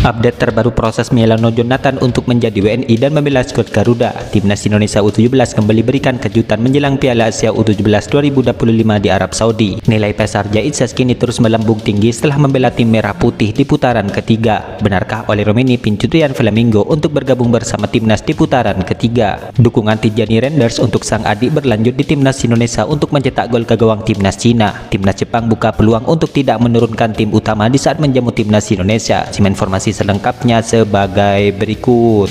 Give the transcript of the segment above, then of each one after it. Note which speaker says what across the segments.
Speaker 1: Update terbaru proses Melano Jonathan untuk menjadi WNI dan membela skuad Garuda. Timnas Indonesia U17 kembali berikan kejutan menjelang Piala Asia U17 2025 di Arab Saudi. Nilai pesar Jaitzes kini terus melambung tinggi setelah membela tim merah putih di putaran ketiga. Benarkah oleh Romeni Pincutian Flamingo untuk bergabung bersama timnas di putaran ketiga? Dukungan Tijani Renders untuk sang adik berlanjut di timnas Indonesia untuk mencetak gol ke gawang timnas Cina. Timnas Jepang buka peluang untuk tidak menurunkan tim utama di saat menjamu timnas Indonesia. Simak informasi selengkapnya sebagai berikut.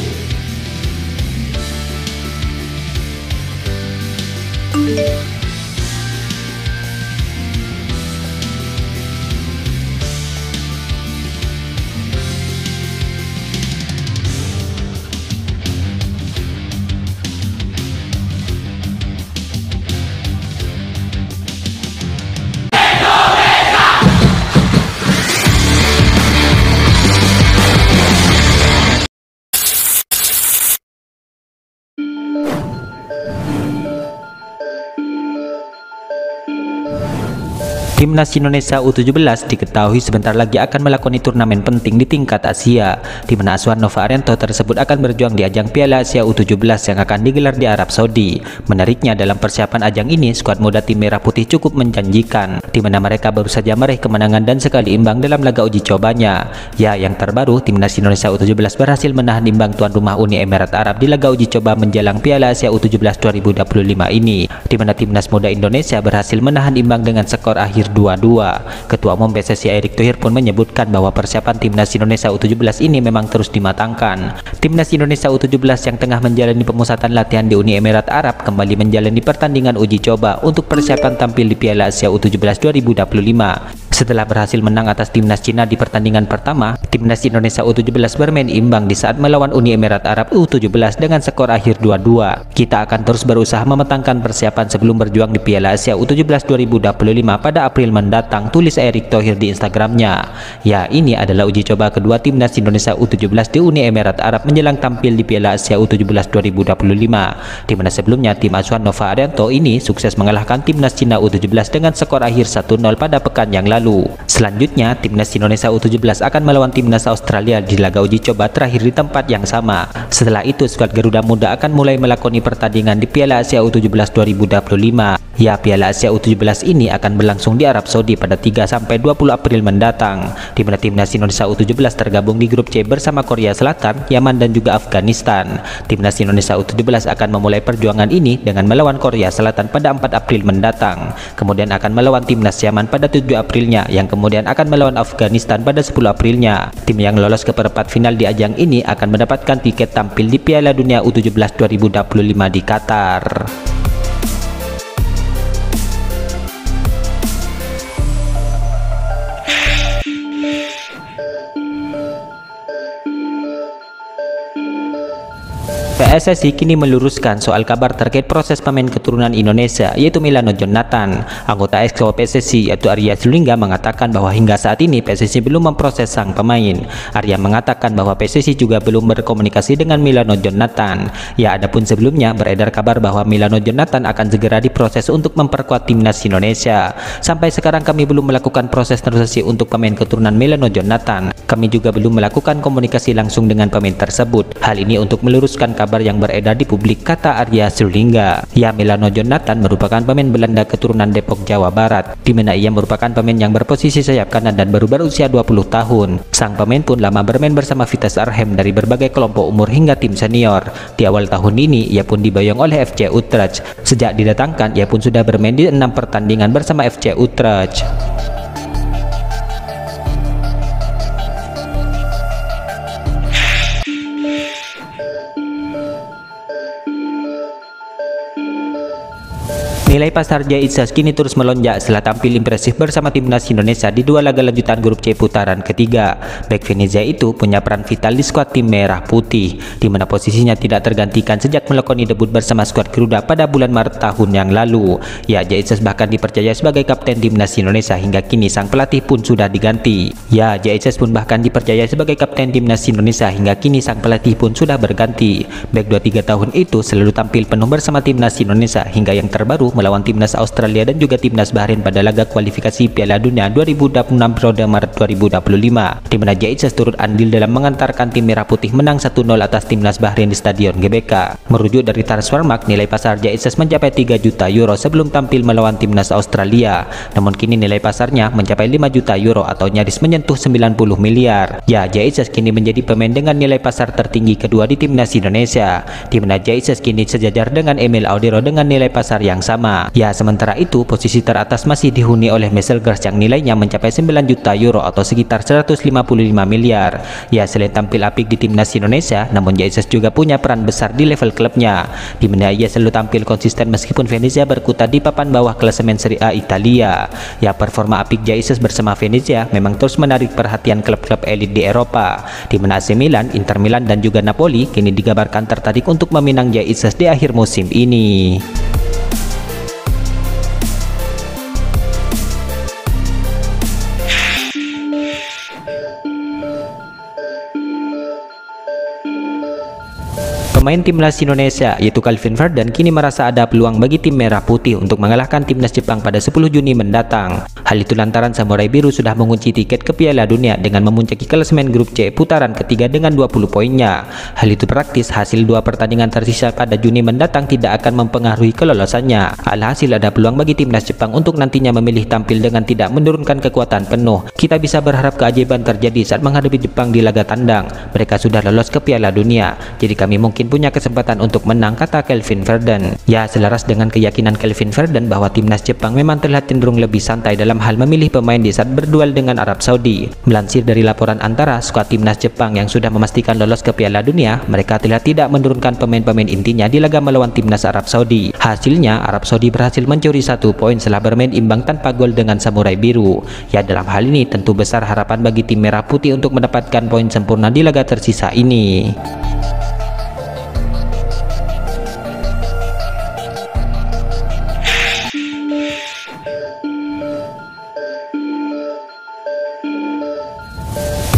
Speaker 1: Timnas Indonesia U17 diketahui sebentar lagi akan melakoni turnamen penting di tingkat Asia, di mana asuhan Nova Arianto tersebut akan berjuang di ajang Piala Asia U17 yang akan digelar di Arab Saudi. Menariknya, dalam persiapan ajang ini, skuad muda tim merah putih cukup menjanjikan, di mana mereka baru saja meraih kemenangan dan sekali imbang dalam laga uji cobanya. Ya, yang terbaru, Timnas Indonesia U17 berhasil menahan imbang tuan rumah Uni Emirat Arab di laga uji coba menjelang Piala Asia U17 2025 ini, di mana timnas muda Indonesia berhasil menahan imbang dengan skor akhir 2-2. Ketua Umum PSSI Erick Thohir pun menyebutkan bahwa persiapan timnas Indonesia U17 ini memang terus dimatangkan. Timnas Indonesia U17 yang tengah menjalani pemusatan latihan di Uni Emirat Arab kembali menjalani pertandingan uji coba untuk persiapan tampil di Piala Asia U17 2025. Setelah berhasil menang atas timnas Cina di pertandingan pertama, timnas Indonesia U17 bermain imbang di saat melawan Uni Emirat Arab U17 dengan skor akhir 2-2. Kita akan terus berusaha mematangkan persiapan sebelum berjuang di Piala Asia U17 2025 pada April mendatang, tulis Erick Thohir di Instagramnya. Ya, ini adalah uji coba kedua timnas Indonesia U17 di Uni Emirat Arab menjelang tampil di Piala Asia U17 2025, di mana sebelumnya tim asuhan Nova Arianto ini sukses mengalahkan timnas Cina U17 dengan skor akhir 1-0 pada pekan yang lalu. Selanjutnya, timnas Indonesia U17 akan melawan timnas Australia di laga uji coba terakhir di tempat yang sama. Setelah itu, skuad Garuda Muda akan mulai melakoni pertandingan di Piala Asia U17 2025. Ya, Piala Asia U17 ini akan berlangsung di Arab Saudi pada 3-20 April mendatang, di mana timnas Indonesia U17 tergabung di grup C bersama Korea Selatan, Yaman dan juga Afghanistan. Timnas Indonesia U17 akan memulai perjuangan ini dengan melawan Korea Selatan pada 4 April mendatang, kemudian akan melawan timnas Yaman pada 7 Aprilnya, yang kemudian akan melawan Afghanistan pada 10 Aprilnya. Tim yang lolos ke perempat final di ajang ini akan mendapatkan tiket tampil di Piala Dunia U17 2025 di Qatar. PSSI kini meluruskan soal kabar terkait proses pemain keturunan Indonesia, yaitu Melano Jonathan. Anggota Exco PSSI yaitu Arya Sinulinga mengatakan bahwa hingga saat ini PSSI belum memproses sang pemain. Arya mengatakan bahwa PSSI juga belum berkomunikasi dengan Melano Jonathan. Ya, adapun sebelumnya beredar kabar bahwa Melano Jonathan akan segera diproses untuk memperkuat timnas Indonesia. Sampai sekarang kami belum melakukan proses transaksi untuk pemain keturunan Melano Jonathan. Kami juga belum melakukan komunikasi langsung dengan pemain tersebut. Hal ini untuk meluruskan kabar yang beredar di publik, kata Arya Sinulinga. Ya, Melano Jonathan merupakan pemain Belanda keturunan Depok, Jawa Barat, di mana ia merupakan pemain yang berposisi sayap kanan dan baru berusia 20 tahun. Sang pemain pun lama bermain bersama Vitesse Arnhem dari berbagai kelompok umur hingga tim senior. Di awal tahun ini, ia pun diboyong oleh FC Utrecht. Sejak didatangkan, ia pun sudah bermain di 6 pertandingan bersama FC Utrecht. Nilai pasar Jaitzes kini terus melonjak setelah tampil impresif bersama timnas Indonesia di 2 laga lanjutan grup C putaran ketiga. Bek Venezia itu punya peran vital di skuad tim merah putih, di mana posisinya tidak tergantikan sejak melakoni debut bersama skuad Garuda pada bulan Maret tahun yang lalu. Ya, Jaitzes bahkan dipercaya sebagai kapten timnas Indonesia hingga kini sang pelatih pun sudah diganti. Ya, Jaitzes pun bahkan dipercaya sebagai kapten timnas Indonesia hingga kini sang pelatih pun sudah berganti. Bek 23 tahun itu selalu tampil penuh bersama timnas Indonesia hingga yang terbaru melawan timnas Australia dan juga timnas Bahrain pada laga kualifikasi Piala Dunia 2026 periode Maret 2025, di mana Jaitzes turut andil dalam mengantarkan tim Merah Putih menang 1-0 atas timnas Bahrain di Stadion GBK. Merujuk dari Transfermarkt, nilai pasar Jaitzes mencapai 3 juta euro sebelum tampil melawan timnas Australia. Namun kini nilai pasarnya mencapai 5 juta euro atau nyaris menyentuh 90 miliar. Ya, Jaitzes kini menjadi pemain dengan nilai pasar tertinggi kedua di timnas Indonesia, di mana Jaitzes kini sejajar dengan Emil Audero dengan nilai pasar yang sama. Ya, sementara itu posisi teratas masih dihuni oleh Marcel Gers yang nilainya mencapai 9 juta euro atau sekitar 155 miliar. Ya, selain tampil apik di timnas Indonesia, namun Jaitzes juga punya peran besar di level klubnya, di mana ia selalu tampil konsisten meskipun Venezia berkutat di papan bawah klasemen Serie A Italia. Ya, performa apik Jaitzes bersama Venezia memang terus menarik perhatian klub-klub elit di Eropa, di mana AC Milan, Inter Milan dan juga Napoli kini digambarkan tertarik untuk meminang Jaitzes di akhir musim ini. Pemain timnas Indonesia yaitu Calvin Verden kini merasa ada peluang bagi tim Merah Putih untuk mengalahkan timnas Jepang pada 10 Juni mendatang. Hal itu lantaran Samurai Biru sudah mengunci tiket ke Piala Dunia dengan memuncaki klasemen grup C putaran ketiga dengan 20 poinnya. Hal itu praktis hasil 2 pertandingan tersisa pada Juni mendatang tidak akan mempengaruhi kelolosannya. Alhasil ada peluang bagi timnas Jepang untuk nantinya memilih tampil dengan tidak menurunkan kekuatan penuh. Kita bisa berharap keajaiban terjadi saat menghadapi Jepang di laga tandang. Mereka sudah lolos ke Piala Dunia, jadi kami mungkin punya kesempatan untuk menang, kata Calvin Verden. Ya, selaras dengan keyakinan Calvin Verden bahwa timnas Jepang memang terlihat cenderung lebih santai dalam hal memilih pemain di saat berduel dengan Arab Saudi. Melansir dari laporan antara, skuad timnas Jepang yang sudah memastikan lolos ke Piala Dunia, mereka terlihat tidak menurunkan pemain-pemain intinya di laga melawan timnas Arab Saudi. Hasilnya, Arab Saudi berhasil mencuri 1 poin setelah bermain imbang tanpa gol dengan Samurai Biru. Ya, dalam hal ini tentu besar harapan bagi tim Merah Putih untuk mendapatkan poin sempurna di laga tersisa ini.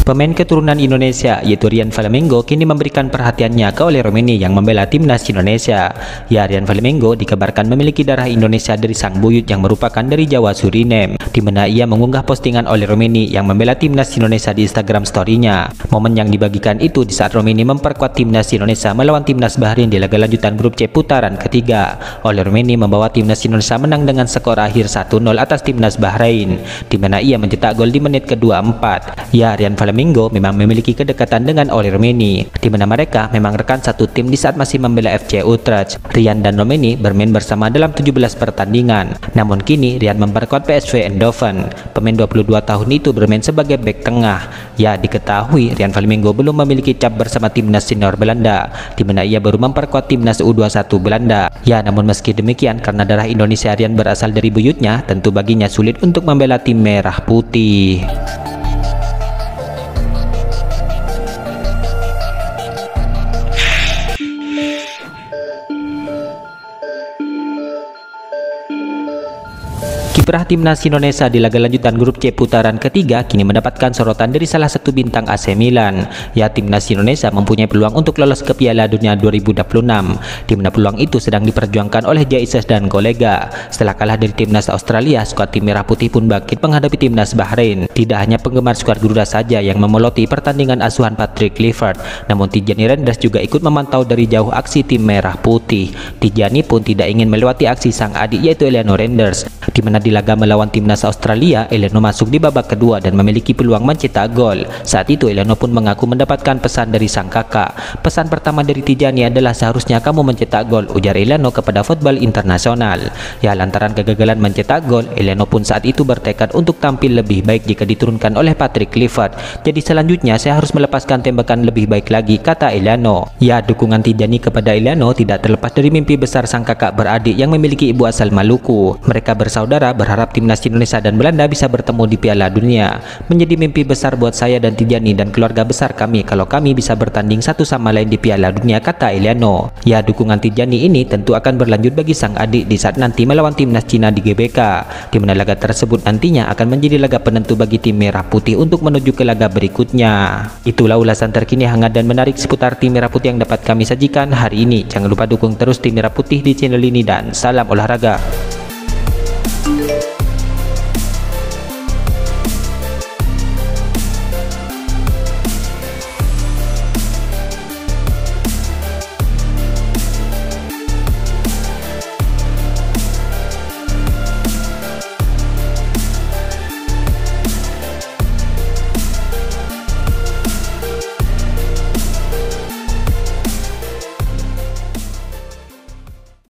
Speaker 1: Pemain keturunan Indonesia yaitu Rian Flamingo kini memberikan perhatiannya ke Oleh Romeni yang membela timnas Indonesia. Ya, Rian Flamingo dikabarkan memiliki darah Indonesia dari sang buyut yang merupakan dari Jawa Suriname, di mana ia mengunggah postingan Oleh Romeni yang membela timnas Indonesia di Instagram story-nya. Momen yang dibagikan itu di saat Romeni memperkuat timnas Indonesia melawan timnas Bahrain di laga lanjutan grup C putaran ketiga. Oleh Romeni membawa timnas Indonesia menang dengan skor akhir 1-0 atas timnas Bahrain, di mana ia mencetak gol di menit ke-24. Ya, Rian Flamingo memang memiliki kedekatan dengan Oleh Romeni, di mana mereka memang rekan satu tim di saat masih membela FC Utrecht. Rian dan Romeni bermain bersama dalam 17 pertandingan. Namun kini Rian memperkuat PSV Eindhoven. Pemain 22 tahun itu bermain sebagai bek tengah. Ya, diketahui Rian Flamingo belum memiliki cap bersama timnas senior Belanda, di mana ia baru memperkuat timnas U21 Belanda. Ya, namun meski demikian karena darah Indonesia Rian berasal dari buyutnya, tentu baginya sulit untuk membela tim Merah Putih. Kiprah timnas Indonesia di laga lanjutan grup C putaran ketiga kini mendapatkan sorotan dari salah satu bintang AC Milan. Ya, timnas Indonesia mempunyai peluang untuk lolos ke Piala Dunia 2026, di mana peluang itu sedang diperjuangkan oleh Jaitzes dan kolega. Setelah kalah dari timnas Australia, skuad tim Merah Putih pun bangkit menghadapi timnas Bahrain. Tidak hanya penggemar skuad Garuda saja yang memeloti pertandingan asuhan Patrick Kluivert, namun Tidjani Reinders juga ikut memantau dari jauh aksi tim Merah Putih. Tidjani pun tidak ingin melewati aksi sang adik yaitu Eleno Reinders, di mana di laga melawan timnas Australia, Eleno masuk di babak kedua dan memiliki peluang mencetak gol. Saat itu Eleno pun mengaku mendapatkan pesan dari sang kakak. Pesan pertama dari Tidjani adalah seharusnya kamu mencetak gol, ujar Eleno kepada Football Internasional. Ya, lantaran kegagalan mencetak gol, Eleno pun saat itu bertekad untuk tampil lebih baik jika diturunkan oleh Patrick Kluivert. Jadi selanjutnya saya harus melepaskan tembakan lebih baik lagi, kata Eleno. Ya, dukungan Tidjani kepada Eleno tidak terlepas dari mimpi besar sang kakak beradik yang memiliki ibu asal Maluku. Mereka bersaudara berharap timnas Indonesia dan Belanda bisa bertemu di Piala Dunia. Menjadi mimpi besar buat saya dan Tidjani dan keluarga besar kami kalau kami bisa bertanding satu sama lain di Piala Dunia, kata Eleno. Ya, dukungan Tidjani ini tentu akan berlanjut bagi sang adik di saat nanti melawan timnas Cina di GBK, di mana laga tersebut nantinya akan menjadi laga penentu bagi tim Merah Putih untuk menuju ke laga berikutnya. Itulah ulasan terkini hangat dan menarik seputar tim Merah Putih yang dapat kami sajikan hari ini. Jangan lupa dukung terus tim Merah Putih di channel ini dan salam olahraga.